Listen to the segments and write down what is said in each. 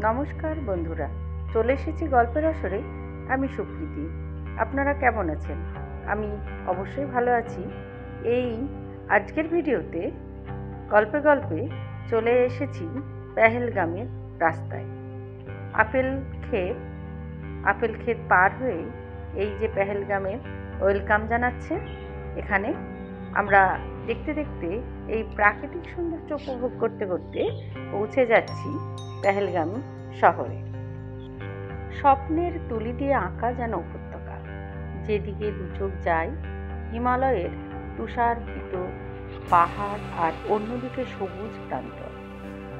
নমস্কার বন্ধুরা, চলে এসেছি গল্পের আসরে। আমি সুপ্রীতি। আপনারা কেমন আছেন? আমি অবশ্যই ভালো আছি। এই আজকের ভিডিওতে গল্পে গল্পে চলে এসেছি পেহেলগামের রাস্তায়। আপেল ক্ষেত পার হয়ে এই যে পেহেলগামের ওয়েলকাম জানাচ্ছে। এখানে আমরা দেখতে দেখতে এই প্রাকৃতিক সৌন্দর্য উপভোগ করতে করতে পৌঁছে যাচ্ছি পেহেলগাম শহরে। স্বপ্নের তুলি দিয়ে আঁকা যেন উপত্যকা, যেদিকে দুচোখ যায় হিমালয়ের তুষারকৃত পাহাড় আর অন্যদিকে সবুজ প্রান্তর।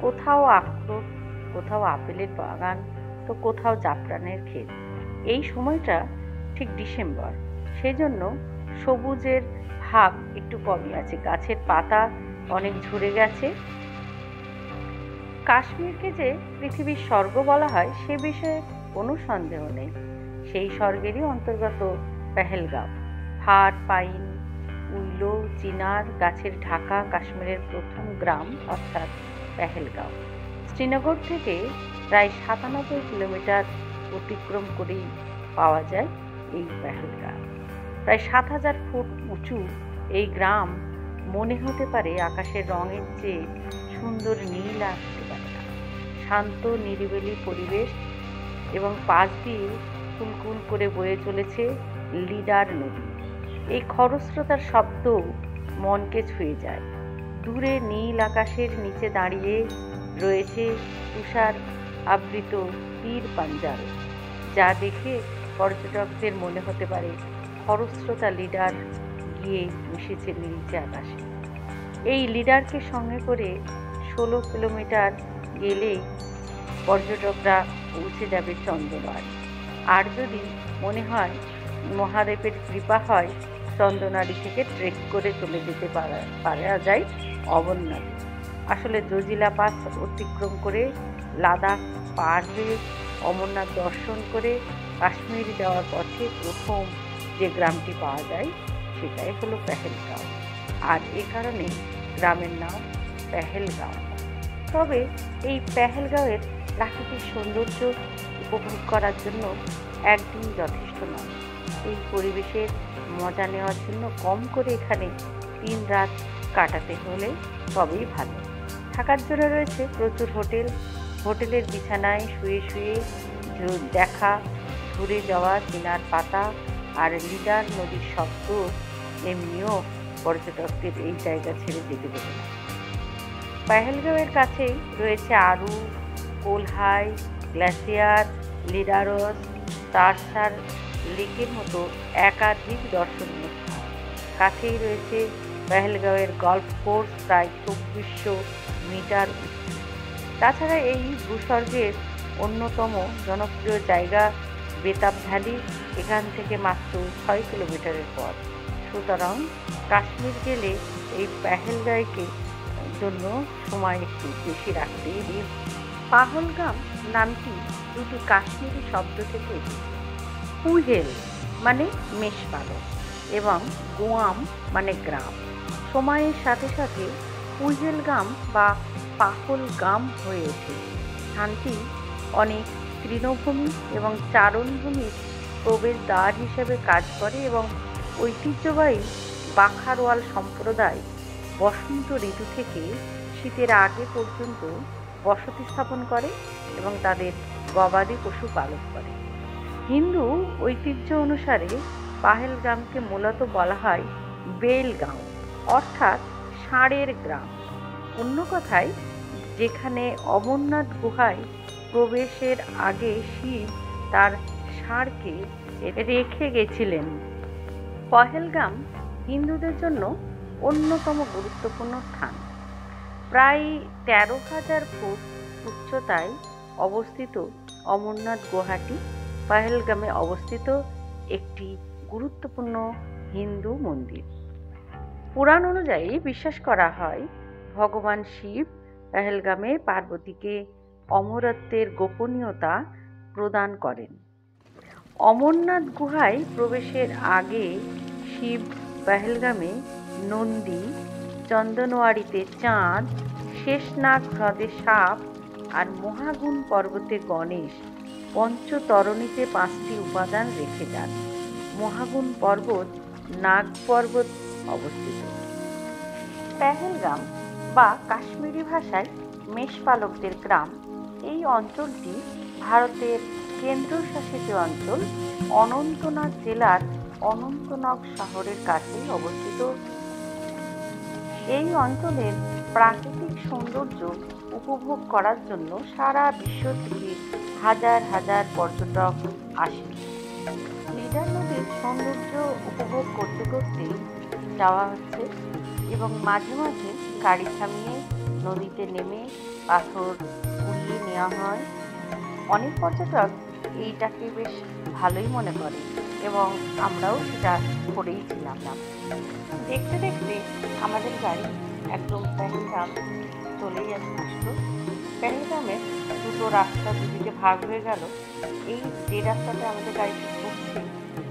কোথাও আখরোট, কোথাও আপেলের বাগান, তো কোথাও জাফরানের ক্ষেত। এই সময়টা ঠিক ডিসেম্বর, সেজন্য সবুজের ভাব একটু কমই আছে, গাছের পাতা অনেক ঝরে গেছে। কাশ্মীরকে যে পৃথিবীর স্বর্গ বলা হয় সে বিষয়ে কোনো সন্দেহ নেই। সেই স্বর্গেরই অন্তর্গত পেহেলগাঁও। ফার, পাইন, উইলো, চিনার গাছের ঢাকা কাশ্মীরের প্রথম গ্রাম অর্থাৎ পেহেলগাঁও। শ্রীনগর থেকে প্রায় ৯৭ কিলোমিটার অতিক্রম করেই পাওয়া যায় এই পেহেলগাঁও। প্রায় ৭,০০০ ফুট উঁচু এই গ্রাম মনে হতে পারে আকাশের রঙের চেয়ে সুন্দর নীল আসতে পারে না। শান্ত নিরিবিলি পরিবেশ এবং পাশ দিয়ে কুলকুল করে বয়ে চলেছে লিডার নদী। এই খরস্রোতার শব্দ মনকে ছুঁয়ে যায়। দূরে নীল আকাশের নিচে দাঁড়িয়ে রয়েছে তুষার আবৃত তীর পাঞ্জাল, যা দেখে পর্যটকদের মনে হতে পারে খরস্রোতা লিডার গিয়ে মিশেছে নীলচে আকাশে। এই লিডারকে সঙ্গে করে ১৬ কিলোমিটার গেলেই পর্যটকরা পৌঁছে যাবে চন্দনাড়ি। আর যদি মনে হয় মহাদেবের কৃপা হয়, চন্দনাড়ি থেকে ট্রেক করে চলে যেতে পারা যায় অমরনাথে। আসলে জজিলা পাস অতিক্রম করে লাদাখ পার হয়ে অমরনাথ দর্শন করে কাশ্মীর যাওয়ার পথে প্রথম যে গ্রামটি পাওয়া যায় সেটাই হলো পেহেলগাঁও। আর এ কারণে গ্রামের নাম পেহেলগাঁও। তবে এই পেহেলগাঁওয়ের প্রাকৃতিক সৌন্দর্য উপভোগ করার জন্য একদিন যথেষ্ট নয়। এই পরিবেশের মজা নেওয়ার জন্য কম করে এখানে ৩ রাত কাটাতে হলে তবেই ভালো। থাকার জন্য রয়েছে প্রচুর হোটেলের বিছানায় শুয়ে শুয়ে দেখা ঘুরে যাওয়া চিনার পাতা আর লিডার নদীর শব্দ এমনিও পর্যটকদের এই জায়গা ছেড়ে যেতে দেবে না। পেহেলগাঁওয়ের কাছেই রয়েছে আরু, কোলহাই গ্লেসিয়ার, লিডারস, তারসার লেকের মতো একাধিক দর্শনীয় স্থান। কাছেই রয়েছে পেহেলগাঁওয়ের গল্ফ কোর্স, প্রায় ২৪০০ মিটার উঁচু। তাছাড়া এই ভূস্বর্গের অন্যতম জনপ্রিয় জায়গা বেতাব ভ্যালি, এখান থেকে মাত্র ৬ কিলোমিটারের পথ। সুতরাং কাশ্মীর গেলে এই পেহেলগাঁওকে জন্য সময় একটু বেশি রাখতেই দিন। পাহলগাম নামটি দুটি কাশ্মীরি শব্দ থেকে এসেছে। পুহেল মানে মেষপালক এবং গোয়াম মানে গ্রাম। সময়ের সাথে সাথে পুহেলগাম বা পাহলগাম হয়ে ওঠে। স্থানটি অনেক তৃণভূমি এবং চারণভূমির প্রবেশদ্বার হিসেবে কাজ করে এবং ঐতিহ্যবাহী বাখারওয়াল সম্প্রদায় বসন্ত ঋতু থেকে শীতের আগে পর্যন্ত বসতি স্থাপন করে এবং তাদের গবাদি পশু পালন করে। হিন্দু ঐতিহ্য অনুসারে পাহেলগামকে মূলত বলা হয় বেলগাঁও, অর্থাৎ ষাঁড়ের গ্রাম। অন্য কথায়, যেখানে অমরনাথ গুহায় প্রবেশের আগে শিব তার ষাঁড়কে রেখে গেছিলেন। পহেলগাম হিন্দুদের জন্য অন্যতম গুরুত্বপূর্ণ স্থান। প্রায় ১৩,০০০ ফুট উচ্চতায় অবস্থিত অমরনাথ গুহাটি পহেলগামে অবস্থিত একটি গুরুত্বপূর্ণ হিন্দু মন্দির। পুরাণ অনুযায়ী বিশ্বাস করা হয় ভগবান শিব পহেলগামে পার্বতীকে অমরত্বের গোপনীয়তা প্রদান করেন। অমরনাথ গুহায় প্রবেশের আগে শিব পহেলগামে নন্দী, চন্দনওয়াড়িতে চাঁদ, শেষনাগ হ্রদে সাপ আর মহাগুণ পর্বতে গণেশ পঞ্চতরণীতে 5টি উপাদান রেখে যান। মহাগুণ পর্বত নাগ পর্বত অবস্থিত। পেহেলগাম বা কাশ্মীরি ভাষায় মেষপালকদের গ্রাম, এই অঞ্চলটি ভারতের কেন্দ্রশাসিত অঞ্চল অনন্তনাগ জেলার অনন্তনাগ শহরের কাছে অবস্থিত। এই অঞ্চলের প্রাকৃতিক সৌন্দর্য উপভোগ করার জন্য সারা বিশ্ব থেকে হাজার হাজার পর্যটক আসেন। লিডার নদীর সৌন্দর্য উপভোগ করতে করতে যাওয়া হচ্ছে এবং মাঝে মাঝে গাড়ি থামিয়ে নদীতে নেমে পাথর কুড়িয়ে নেওয়া হয়। অনেক পর্যটক এইটাকে বেশ ভালোই মনে করে এবং আমরাও সেটা করেইছিলাম। দেখতে দেখতে আমাদের গাড়ি একদম পেহেলগাম চলেই আসলো। পেহেলগামের দুটো রাস্তা দুদিকে ভাগ হয়ে গেল। এই যে রাস্তাতে আমাদের গাড়িটি ঘুরছে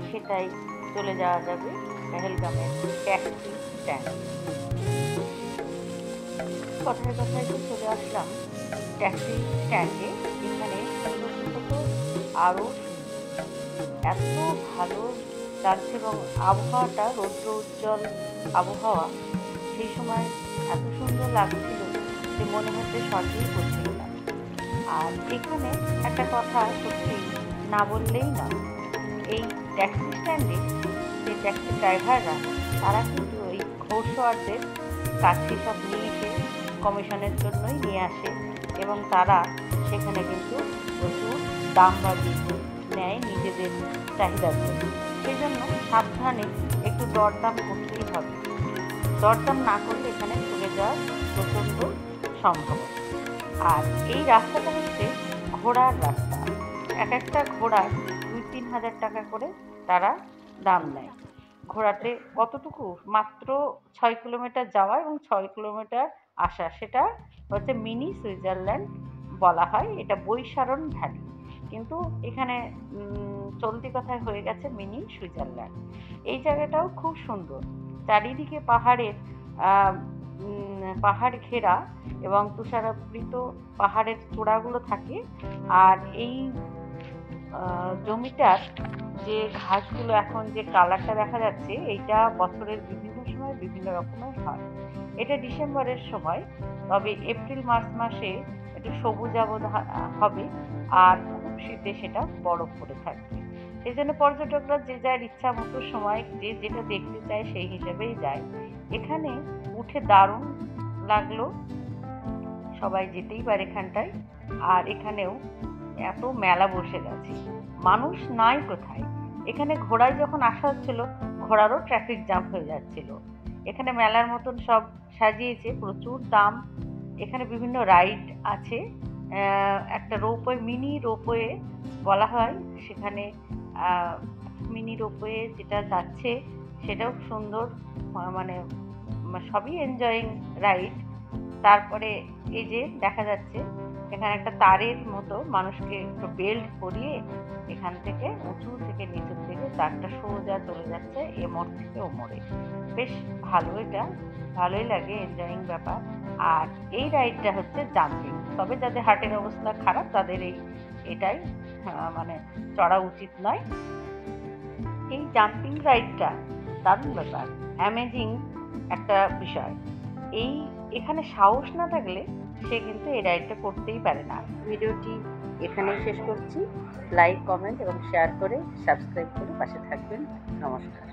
সেটাই চলে যাওয়া যাবে পেহেলগামের ট্যাক্সি স্ট্যান্ড। কথায় কথায় তো চলে আসলাম ট্যাক্সি স্ট্যান্ডে, যেখানে আরও এত ভালো লাগছে এবং আবহাওয়াটা রৌদ্র উজ্জ্বল আবহাওয়া, সেই সময় এত সুন্দর লাগছিল যে মনে হচ্ছে স্বর্গেই পৌঁছে গেলাম। আর এখানে একটা কথা সত্যি না বললেই না, এই ট্যাক্সি স্ট্যান্ডে যে ট্যাক্সি ড্রাইভাররা তারা কিন্তু ওই ঘোড়সওয়ারদের কাছে সব নিয়ে এসে কমিশনের জন্যই নিয়ে আসে এবং তারা সেখানে কিন্তু প্রচুর দাম বাড়িয়ে নেয় নিজেদের চাহিদার জন্য। সেই জন্য সাবধানে একটু দরদাম করতেই হবে। দরদাম না করলে এখানে চলে যাওয়ার প্রচণ্ড সম্ভাবনা। আর এই রাস্তাটা হচ্ছে ঘোড়ার রাস্তা। এক একটা ঘোড়ার 2-3 হাজার টাকা করে তারা দাম নেয়। ঘোড়াতে কতটুকু, মাত্র 6 কিলোমিটার যাওয়া এবং 6 কিলোমিটার আসা, সেটা হচ্ছে মিনি সুইজারল্যান্ড বলা হয়। এটা বৈশারণ ভ্যালি, কিন্তু এখানে চলতি কথায় হয়ে গেছে মিনি সুইজারল্যান্ড। এই জায়গাটাও খুব সুন্দর, চারিদিকে পাহাড় ঘেরা এবং তুষারাবৃত পাহাড়ের চূড়াগুলো থাকে। আর এই জমিটার যে ঘাসগুলো এখন যে কালারটা দেখা যাচ্ছে, এইটা বছরের বিভিন্ন সময় বিভিন্ন রকমের হয়। এটা ডিসেম্বরের সময়, তবে এপ্রিল মার্চ মাসে একটু সবুজাভ হবে আর খুব শীতে সেটা বরফ পড়ে থাকবে। সেই জন্য পর্যটকরা যে যার ইচ্ছা মতো সময় যে যেটা দেখতে চায় সেই হিসেবেই যায়। এখানে উঠে দারুণ লাগলো, সবাই যেতেই পারে এখানটায়। আর এখানেও এত মেলা বসে গেছে, মানুষ নাই কোথায়। এখানে ঘোড়ায় যখন আসা হচ্ছিল, ঘোড়ারও ট্রাফিক জ্যাম হয়ে যাচ্ছিল। এখানে মেলার মতন সব সাজিয়েছে, প্রচুর দাম। এখানে বিভিন্ন রাইড আছে, একটা রোপওয়ে, মিনি রোপওয়ে বলা হয়, সেখানে মিনি রোপওয়ে যেটা যাচ্ছে সেটাও সুন্দর, মানে সবই এনজয়িং রাইড। তারপরে এই যে দেখা যাচ্ছে এখানে একটা তারের মতো মানুষকে একটু বেল্ট পরিয়ে এখান থেকে উঁচু থেকে নিচের দিকে তারটা সোজা চলে যাচ্ছে এ মোড় থেকে ও মোড়ে। বেশ ভালো, এটা ভালোই লাগে, এনজয়িং ব্যাপার। আর এই রাইডটা হচ্ছে জাম্পিং, তবে যাদের হার্টের অবস্থা খারাপ তাদের এটাই মানে চড়া উচিত নয়। এই জাম্পিং রাইডটা দারুণ ব্যাপার, অ্যামেজিং একটা বিষয়। এখানে সাহস না থাকলে সে কিন্তু এই রাইডটা করতেই পারে না। ভিডিওটি এখানেই শেষ করছি। লাইক, কমেন্ট এবং শেয়ার করে সাবস্ক্রাইব করে পাশে থাকবেন। নমস্কার।